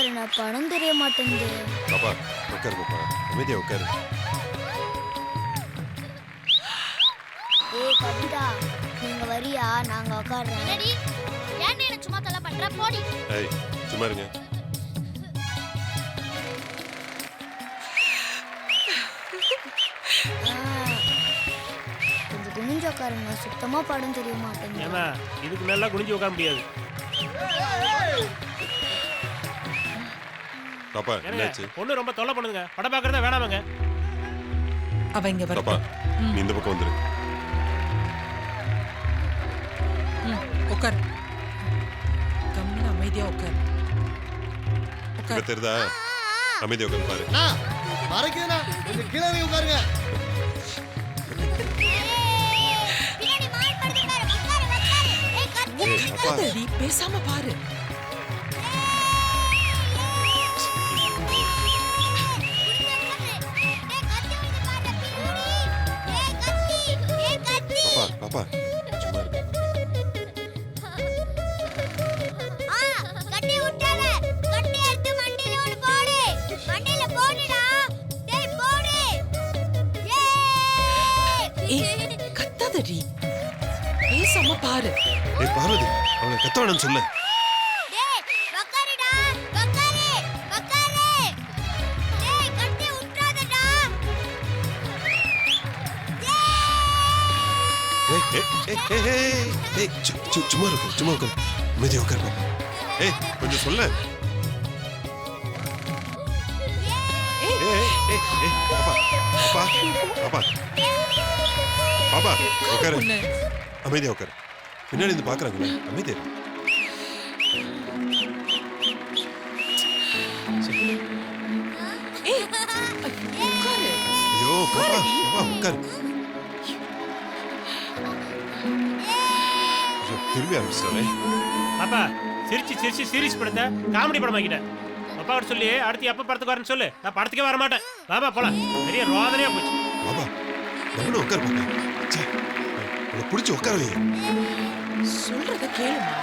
உட்காருண்ணா, படம் தெரிய மாட்டேங்குது. பாப்பா உட்காரு பாப்பா, அமைதியா உட்காரு. ஏய் கவிதா, நீங்க வரியா? நாங்க உட்காருறோம். என்னடி ஏன் என்ன சும்மா தள்ள பண்ற போடி. ஏய் சும்மா இருங்க. கொஞ்சம் குனிஞ்சு உட்காருங்க, சுத்தமா படம் தெரிய மாட்டேங்குது. ஏமா இதுக்கு மேல குனிஞ்சு உட்கார முடியாது. பாப்பா என்னாச்சு? பொண்ணு ரொம்ப தொல்லை பண்ணுங்க, படம் பார்க்கறதா வேணாமங்க. அவ இங்க வர. பாப்பா நீ இந்த பக்கம் வந்துரு. உட்கார். கம்முன்னு அமைதியா உட்கார். இங்க தெரியுதா? அமைதியா உட்காரு பாரு. மறைக்குதுண்ணா, கொஞ்சம் கீழே இறங்கி உட்காருங்க. பின்னாடி மால் படுத்து பாரு, உட்காரு உட்காரு. ஏய் கத்தி. கத்தாதடி, பேசாம பாரு. பாப்பா பாப்பா சும்மா இருங்க. கட்டி விட்டால கட்டி எடுத்து மண்டையில ஒன்னு போடு. மண்டையில போடுடா. டேய் போடு. ஏய் கத்தாதடி, பேசாம பாரு. ஏய் பார்வதி, அவனை கத்த வேணாம்னு சொல்லு. டேய் உட்காருடா. உட்காரு. உட்காரு. டேய் கட்டி விட்டாதடா. ஏய் ஏய் ஏய் ஏய் ஏய் சும்மா இருக்கு, சும்மா உட்காரு. அமைதியா உட்காரு பாப்பா. ஏய் கொஞ்சம் சொல்ல. ஏய் ஏய் ஏய் ஏய் பாப்பா பாப்பா பாப்பா பாப்பா உட்காரு. பொண்ணு. அமைதியா உட்காரு. பின்னாடி இருந்து பாக்குறாங்களே, அமைதியா இரு. ஏய் உட்காரு. ஐயோ பாப்பா பாப்பா உட்காரு. ஐயோ திரும்பி ஆரம்பிச்சிட்டாலே. பாப்பா சிரிச்சு சிரிச்சு சீரியஸ் படத்தை காமெடி படம் ஆக்கிட்டேன். அப்பா கிட்ட சொல்லி அடுத்து எப்ப படத்துக்கு வரேன்னு சொல்லு, நான் படத்துக்கே வர மாட்டேன். பாப்பா போலாம், பெரிய ரோதனையா போச்சு. பாப்பா கவனம் உட்காரு பாப்பா. சே உன்னை பிடிச்சி உட்கார வை. சொல்றத கேளுமா.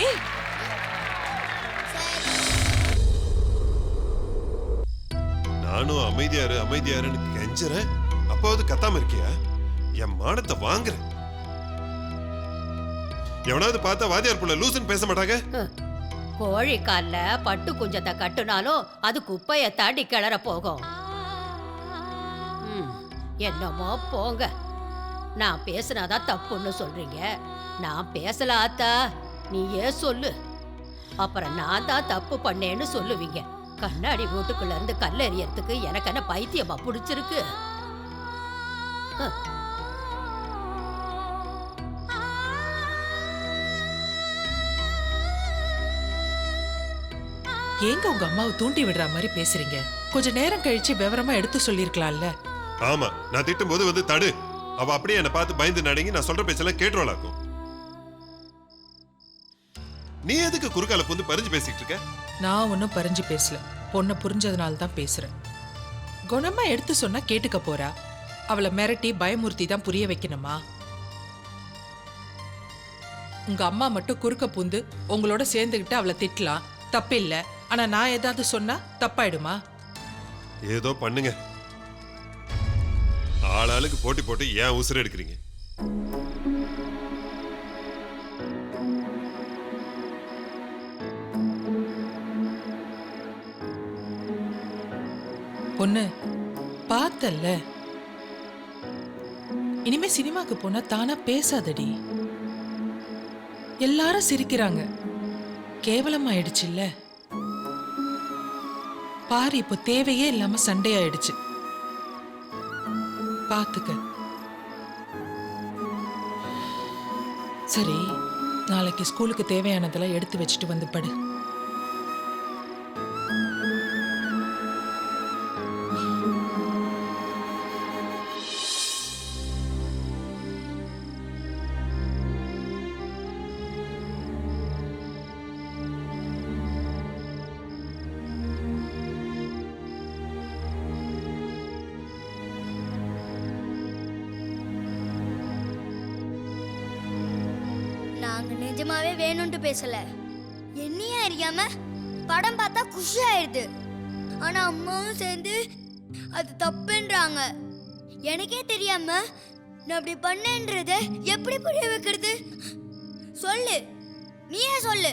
ஏய் நானும் அமைதியாரு அமைதியாருன்னு கெஞ்சுறேன், அப்பாவது கத்தாம இருக்கியா? என் மானத்தை வாங்குற. எவனாவது பார்த்தா வாத்தியார் புள்ள லூசுன்னு பேச மாட்டாங்க. கோழி கால்ல பட்டு குஞ்சத்தை கட்டுனாலும் அது குப்பைய தாண்டி கிளற போகும். என்னமோ போங்க. நான் பேசினாதான் தப்புன்னு சொல்றீங்க. நான் பேசல ஆத்தா, நீயே சொல்லு. அப்புறம் நான் தான் தப்பு பண்ணேன்னு சொல்லுவீங்க. கண்ணாடி வீட்டுக்குள்ள இருந்து கல்லெறியறதுக்கு எனக்கு என்ன பைத்தியமா பிடிச்சிருக்கு? ஏங்க உங்க அம்மாவை தூண்டி விடுற மாதிரி பேசுறீங்க? கொஞ்ச நேரம் கழிச்சு விவரமா எடுத்து சொல்லிருக்கலாம்ல. ஆமா, நான் திட்டும் போது வந்து தடு. அவ அப்படியே என்ன பார்த்து பயந்து நடுங்கி நான் சொல்ற பேச்செல்லாம் கேட்டுருவாளாக்கும். நீ எதுக்கு குறுக்கால புந்து பறிஞ்சு பேசிட்டு இருக்க? நான் ஒன்னும் பறிஞ்சு பேசல, பொண்ணை புரிஞ்சதுனால தான் பேசுறேன். குணமா எடுத்து சொன்னா கேட்டுக்க போறா. அவளை மிரட்டி பயமுறுத்தி தான் புரிய வைக்கணுமா? உங்க அம்மா மட்டும் குறுக்க பூந்து உங்களோட சேர்ந்துகிட்டு அவளை திட்டலாம், தப்பில்ல. ஆனா நான் ஏதாவது சொன்னா தப்பாயிடுமா? ஏதோ பண்ணுங்க. ஆளாளுக்கு போட்டி போட்டு ஏன் உசுர எடுக்கிறீங்க? பொண்ணு பார்த்தல்ல, இனிமே சினிமாக்கு போனா தானா பேசாதடி. எல்லாரும் சிரிக்கிறாங்க, கேவலமாயிடுச்சுல்ல. பாரு, இப்போ தேவையே இல்லாம சண்டையாயிடுச்சு. பாத்துக்க. சரி, நாளைக்கு ஸ்கூலுக்கு தேவையானதெல்லாம் எடுத்து வச்சுட்டு வந்து படு. நிஜமாவே வேணும்னு பேசல. என்னையே அறியாம படம் பார்த்தா குஷி ஆயிடுது. ஆனா அம்மாவும் சேர்ந்து அது தப்புன்றாங்க. எனக்கே தெரியாம நான் அப்படி பண்ணேன்றத எப்படி புரிய வைக்கிறது? சொல்லு, நீயே சொல்லு.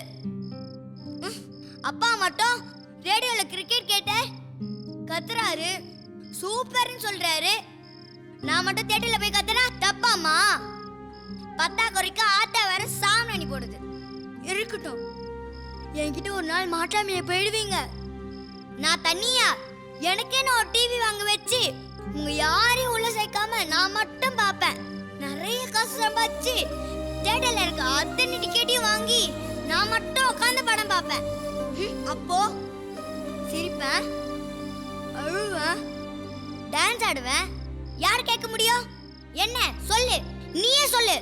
அப்பா மட்டும் ரேடியோல கிரிக்கெட் கேட்ட கத்துறாரு, சூப்பர்னு சொல்றாரு. நான் மட்டும் தேட்டர்ல போய் கத்துனா தப்பாமா? பத்தா குறைக்க ஆத்தா வேற சாமணி போடுது. இருக்கட்டும், என்கிட்ட ஒரு நாள் மாட்டாமைய போயிடுவீங்க. நான் தனியா எனக்கேன்னு ஒரு டிவி வாங்க வச்சு உங்க யாரையும் உள்ள சேர்க்காம நான் மட்டும் பார்ப்பேன். நிறைய காசு சம்பாதிச்சு தேட்டர்ல இருக்க அத்தனை டிக்கெட்டையும் வாங்கி நான் மட்டும் உட்காந்து படம் பார்ப்பேன். அப்போ சிரிப்பேன், அழுவேன், டான்ஸ் ஆடுவேன். யார் கேட்க முடியும்? என்ன சொல்லு, நீயே சொல்லு.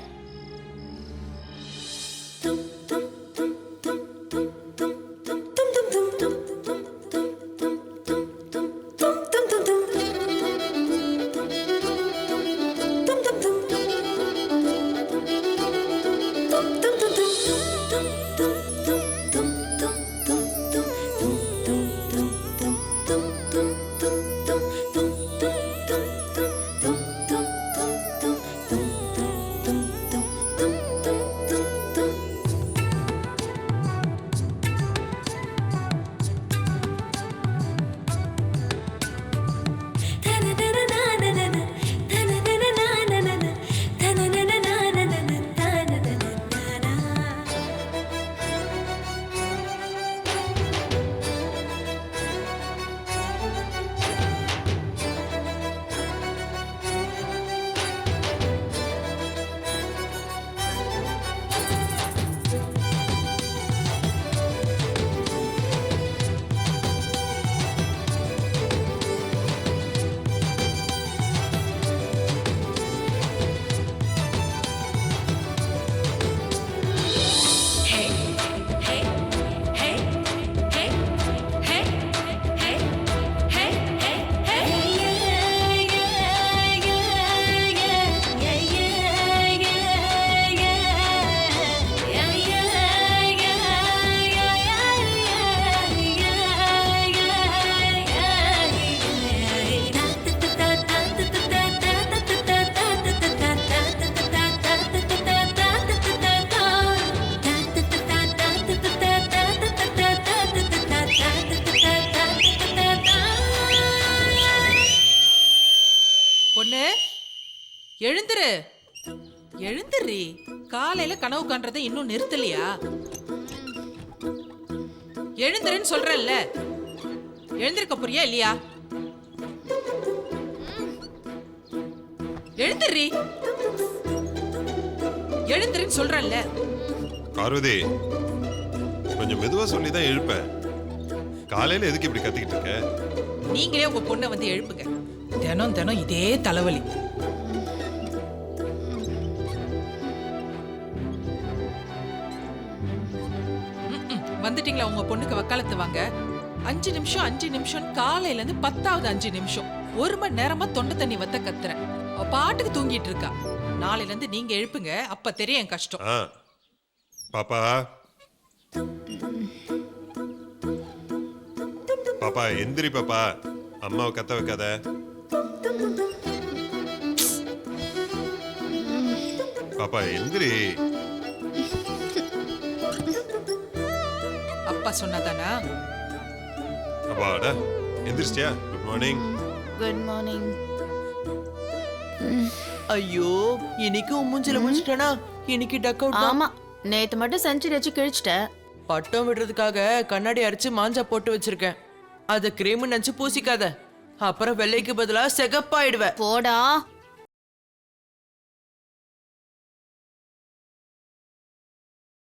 எழுந்துரு, எழுந்துரி. காலையில கனவு காண்றதை இன்னும் நிறுத்தலையா? எழுந்துருன்னு சொல்றேன்ல, எழுந்திருக்க போறியா இல்லையா? எழுந்துரி, எழுந்துருன்னு சொல்றேன்ல. பார்வதி, கொஞ்சம் மெதுவா சொல்லிதான் எழுப்பேன். காலையில எதுக்கு இப்படி கத்திக்கிட்டு இருக்க? நீங்களே உங்க பொண்ணை வந்து எழுப்புங்க. தினம் தினம் இதே தலைவலி. வந்துட்டீங்களா? உங்க பொண்ணுக்கு வக்காலத்து வாங்க. 5 நிமிஷம் 5 நிமிஷம், காலையில இருந்து 10வது 5 நிமிஷம், 1 மணி நேரமா தொண்டை தண்ணி வத்த கத்துறேன். அவ பாட்டுக்கு தூங்கிட்டு இருக்கா. நாளையில இருந்து நீங்க எழுப்புங்க, அப்ப தெரியும் என் கஷ்டம். பாப்பா, பாப்பா எந்திரி பாப்பா, அம்மாவை கத்த வைக்காத. பாப்பா எந்திரி. அப்பா சொன்னாதானா? அப்பாடா, எந்திரிச்சியா? Good morning. Good morning. ஐயோ, இன்னைக்கு மூஞ்சில முடிச்சிட்டேனா? இன்னைக்கு டக் அவுட். ஆமா, நேத்து மட்டும் செஞ்சுரி வச்சு கிழிச்சிட்டேன். பட்டம் விடுறதுக்காக கண்ணாடி அரைச்சு மாஞ்சா போட்டு வச்சிருக்கேன். அத கிரீம் நினைச்சு பூசிக்காத, அப்புறம் வெள்ளைக்கு பதிலா சிகப்பாயிடுவேன். போடா.